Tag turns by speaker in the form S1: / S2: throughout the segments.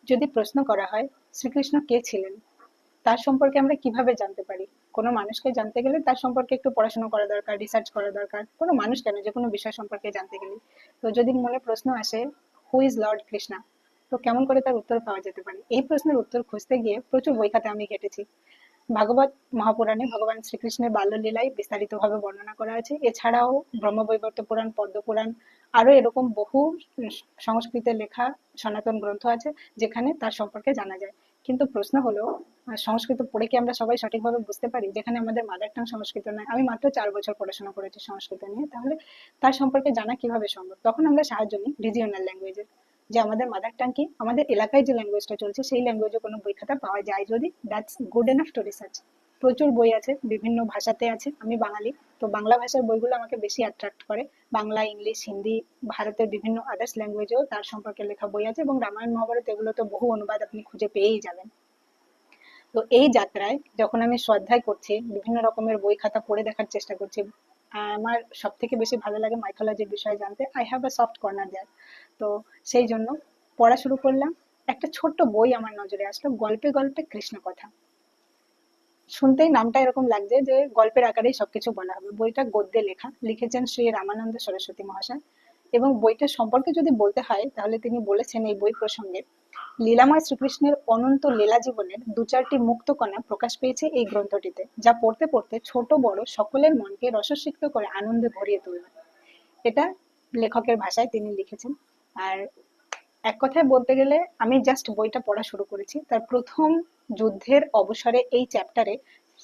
S1: যদি প্রশ্ন করা হয় শ্রীকৃষ্ণ কে ছিলেন, তার সম্পর্কে আমরা কিভাবে জানতে পারি? কোনো মানুষকে জানতে গেলে তার সম্পর্কে একটু পড়াশোনা করা দরকার, রিসার্চ করা দরকার। কোনো মানুষ কেন, যে কোনো বিষয় সম্পর্কে জানতে গেলে। তো যদি মনে প্রশ্ন আসে, হু ইজ লর্ড কৃষ্ণা, তো কেমন করে তার উত্তর পাওয়া যেতে পারে? এই প্রশ্নের উত্তর খুঁজতে গিয়ে প্রচুর বই খাতা আমি ঘেটেছি। ভাগবত মহাপুরাণে ভগবান শ্রীকৃষ্ণের বাল্যলীলাই বিস্তারিতভাবে বর্ণনা করা আছে। এছাড়াও ব্রহ্মবৈবর্ত পুরাণ, পদ্ম পুরাণ, আরো এরকম বহু সংস্কৃতে লেখা সনাতন গ্রন্থ আছে যেখানে তার সম্পর্কে জানা যায়। কিন্তু প্রশ্ন হলো, সংস্কৃত পড়ে কি আমরা সবাই সঠিকভাবে বুঝতে পারি? যেখানে আমাদের মাদার টাং সংস্কৃত নয়, আমি মাত্র 4 বছর পড়াশোনা করেছি সংস্কৃত নিয়ে, তাহলে তার সম্পর্কে জানা কিভাবে সম্ভব? তখন আমরা সাহায্য নিই রিজিওনাল ল্যাঙ্গুয়েজের, যে আমাদের মাদার টাং কি, আমাদের এলাকায় যে ল্যাঙ্গুয়েজটা চলছে সেই ল্যাঙ্গুয়েজে কোনো বই খাতা পাওয়া যায় যদি, that's good enough to research. প্রচুর বই আছে, বিভিন্ন ভাষাতে আছে। আমি বাঙালি, তো বাংলা ভাষার বইগুলো আমাকে বেশি অ্যাট্রাক্ট করে। বাংলা, ইংলিশ, হিন্দি, ভারতের বিভিন্ন আদার্স ল্যাঙ্গুয়েজেও তার সম্পর্কে লেখা বই আছে, এবং রামায়ণ মহাভারত এগুলো তো বহু অনুবাদ আপনি খুঁজে পেয়েই যাবেন। তো এই যাত্রায় যখন আমি শ্রদ্ধায় করছি, বিভিন্ন রকমের বই খাতা পড়ে দেখার চেষ্টা করছি, আমার সব থেকে বেশি ভালো লাগে মাইথোলজির বিষয়ে জানতে। I have a soft corner there. তো সেই জন্য পড়া শুরু করলাম। একটা ছোট্ট বই আমার নজরে আসলো, গল্পে গল্পে কৃষ্ণ কথা। শুনতেই নামটা এরকম লাগছে যে গল্পের আকারেই সবকিছু বলা হবে। বইটা গদ্যে লেখা, লিখেছেন শ্রী রামানন্দ সরস্বতী মহাশয়। এবং বইটার সম্পর্কে যদি বলতে হয় তাহলে তিনি বলেছেন এই বই প্রসঙ্গে, লীলাময় শ্রীকৃষ্ণের অনন্ত লীলা জীবনের দু চারটি মুক্ত কণা প্রকাশ পেয়েছে এই গ্রন্থটিতে, যা পড়তে পড়তে ছোট বড় সকলের মনকে রসসিক্ত করে আনন্দে ভরিয়ে তুলবে। এটা লেখকের ভাষায় তিনি লিখেছেন। আর এক কথায় বলতে গেলে আমি জাস্ট বইটা পড়া শুরু করেছি, তার প্রথম যুদ্ধের অবসরে এই চ্যাপ্টারে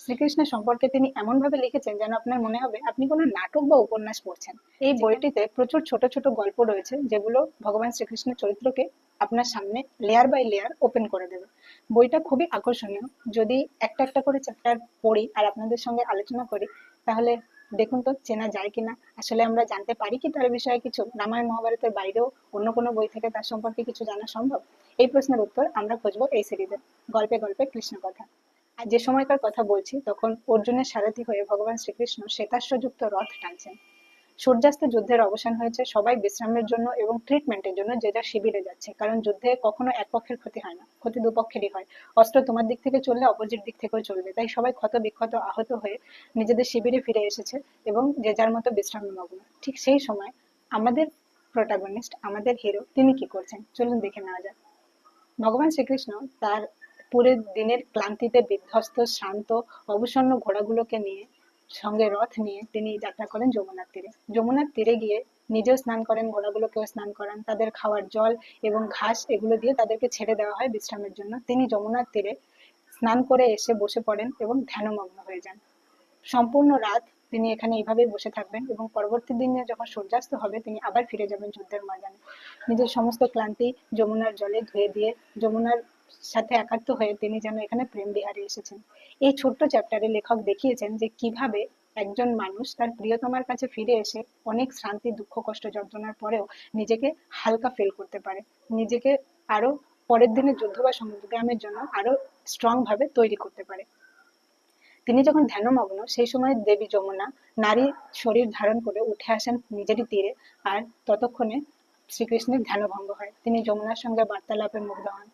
S1: শ্রীকৃষ্ণের সম্পর্কে তিনি এমন ভাবে লিখেছেন যেন আপনার মনে হবে আপনি কোনো নাটক বা উপন্যাস পড়ছেন। এই বইটিতে প্রচুর ছোট ছোট গল্প রয়েছে যেগুলো ভগবান শ্রীকৃষ্ণের চরিত্রকে আপনার সামনে লেয়ার বাই লেয়ার ওপেন করে দেবে। বইটা খুবই আকর্ষণীয়। যদি একটা একটা করে চ্যাপ্টার পড়ি আর আপনাদের সঙ্গে আলোচনা করি, তাহলে দেখুন তো চেনা যায় কিনা, আসলে আমরা জানতে পারি কি তার বিষয়ে কিছু, রামায়ণ মহাভারতের বাইরেও অন্য কোনো বই থেকে তার সম্পর্কে কিছু জানা সম্ভব? এই প্রশ্নের উত্তর আমরা খুঁজবো এই সিরিজে, গল্পে গল্পে কৃষ্ণ কথা। আর যে সময়কার কথা বলছি তখন অর্জুনের সারথি হয়ে ভগবান শ্রীকৃষ্ণ শ্বেতাশ্বযুক্ত রথ টানছেন। সূর্যাস্তে যুদ্ধের অবসান হয়েছে, সবাই বিশ্রামের জন্য এবং ট্রিটমেন্টের জন্য যে যার শিবিরে যাচ্ছে, কারণ যুদ্ধে কখনো এক পক্ষের ক্ষতি হয় না, ক্ষতি দুপক্ষেরই হয়। অস্ত্র তোমার দিক থেকে চললে অপোজিট দিক থেকেও চলবে, তাই সবাই ক্ষত বিক্ষত আহত হয়ে নিজেদের শিবিরে ফিরে এসেছে এবং যে যার মতো বিশ্রামে মগ্ন। ঠিক সেই সময় আমাদের প্রোটাগনিস্ট, আমাদের হিরো, তিনি কি করছেন চলুন দেখে নেওয়া যাক। ভগবান শ্রীকৃষ্ণ তার পুরো দিনের ক্লান্তিতে বিধ্বস্ত, শ্রান্ত, অবসন্ন ঘোড়াগুলোকে নিয়ে, সঙ্গে রথ নিয়ে তিনি যাত্রা করেন যমুনার তীরে। যমুনার তীরে গিয়ে নিজেও স্নান করেন, ঘোড়াগুলোকেও স্নান করান, তাদের খাওয়ার জল এবং ঘাস এগুলো দিয়ে তাদেরকে ছেড়ে দেওয়া হয় বিশ্রামের জন্য। তিনি যমুনার তীরে স্নান করে এসে বসে পড়েন এবং ধ্যানমগ্ন হয়ে যান। সম্পূর্ণ রাত তিনি এখানে এইভাবেই বসে থাকবেন এবং পরবর্তী দিনে যখন সূর্যাস্ত হবে তিনি আবার ফিরে যাবেন যুদ্ধের ময়দানে। নিজের সমস্ত ক্লান্তি যমুনার জলে ধুয়ে দিয়ে, যমুনার সাথে একাত্ম হয়ে তিনি যেন এখানে প্রেম বিহারে এসেছেন। এই ছোট্ট চ্যাপ্টারে লেখক দেখিয়েছেন যে কিভাবে একজন মানুষ তার প্রিয়তমার কাছে ফিরে এসে অনেক শ্রান্তি, দুঃখ, কষ্ট, যন্ত্রণার পরেও নিজেকে হালকা ফিল করতে পারে, নিজেকে আরো পরের দিনের যুদ্ধ বা সংগ্রামের জন্য আরো স্ট্রং ভাবে তৈরি করতে পারে। তিনি যখন ধ্যানমগ্ন সেই সময় দেবী যমুনা নারী শরীর ধারণ করে উঠে আসেন নিজেরই তীরে। আর ততক্ষণে শ্রীকৃষ্ণের ধ্যানভঙ্গ হয়, তিনি যমুনার সঙ্গে বার্তালাপে মুগ্ধ হন।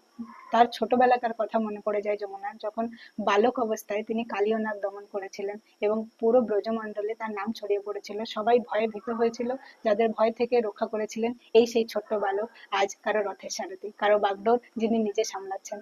S1: তার ছোটবেলাকার কথা মনে পড়ে যায় যমুনার, যখন বালক অবস্থায় তিনি কালীয় নাগ দমন করেছিলেন এবং পুরো ব্রজমণ্ডলে তার নাম ছড়িয়ে পড়েছিল। সবাই ভয়ে ভীত হয়েছিল, যাদের ভয় থেকে রক্ষা করেছিলেন এই সেই ছোট্ট বালক, আজ কারো রথের সারথি, কারো বাগডোর যিনি নিজে সামলাচ্ছেন।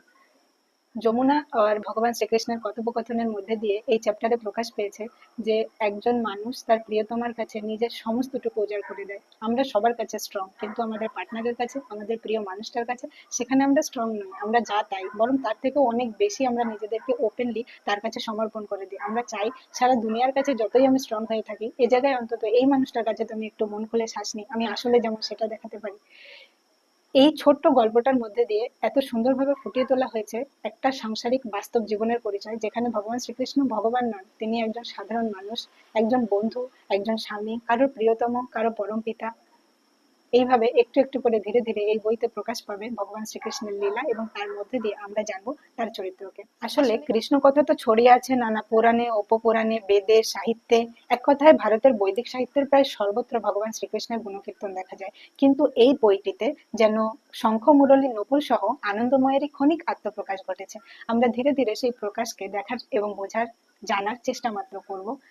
S1: যমুনা আর ভগবান শ্রীকৃষ্ণের কথোপকথনের মধ্যে দিয়ে এই চ্যাপ্টারে প্রকাশ পেয়েছে যে একজন মানুষ তার প্রিয়তমার কাছে নিজের সমস্তটুকু উজাড় করে দেয়। আমরা সবার কাছে স্ট্রং, কিন্তু আমাদের পার্টনারের কাছে, আমাদের প্রিয় মানুষটার কাছে, সেখানে আমরা স্ট্রং নই, আমরা যা তাই, বরং তার থেকেও অনেক বেশি আমরা নিজেদেরকে ওপেনলি তার কাছে সমর্পণ করে দিই। আমরা চাই সারা দুনিয়ার কাছে যতই আমি স্ট্রং হয়ে থাকি, এ জায়গায় অন্তত এই মানুষটার কাছে তুমি একটু মন খুলে শ্বাস নিই, আমি আসলে যেমন সেটা দেখাতে পারি। এই ছোট্ট গল্পটার মধ্যে দিয়ে এত সুন্দরভাবে ফুটিয়ে তোলা হয়েছে একটা সাংসারিক বাস্তব জীবনের পরিচয়, যেখানে ভগবান শ্রীকৃষ্ণ ভগবান নন, তিনি একজন সাধারণ মানুষ, একজন বন্ধু, একজন স্বামী, কারোর প্রিয়তম, কারো পরম পিতা। এইভাবে একটু একটু করে ধীরে ধীরে এই বইতে প্রকাশ পাবে ভগবান শ্রীকৃষ্ণের লীলা, এবং তার মধ্যে দিয়ে আমরা জানবো তার চরিত্রকে। আসলে কৃষ্ণ কথা তো ছড়িয়ে আছে নানা পুরাণে, উপপুরাণে, বেদে, সাহিত্যে। এক কথায় ভারতের বৈদিক সাহিত্যের প্রায় সর্বত্র ভগবান শ্রীকৃষ্ণের গুণকীর্তন দেখা যায়। কিন্তু এই বইটিতে যেন শঙ্খ মুরলী নকুল সহ আনন্দময়েরই ক্ষণিক আত্মপ্রকাশ ঘটেছে। আমরা ধীরে ধীরে সেই প্রকাশকে দেখার এবং বোঝার, জানার চেষ্টা মাত্র করব।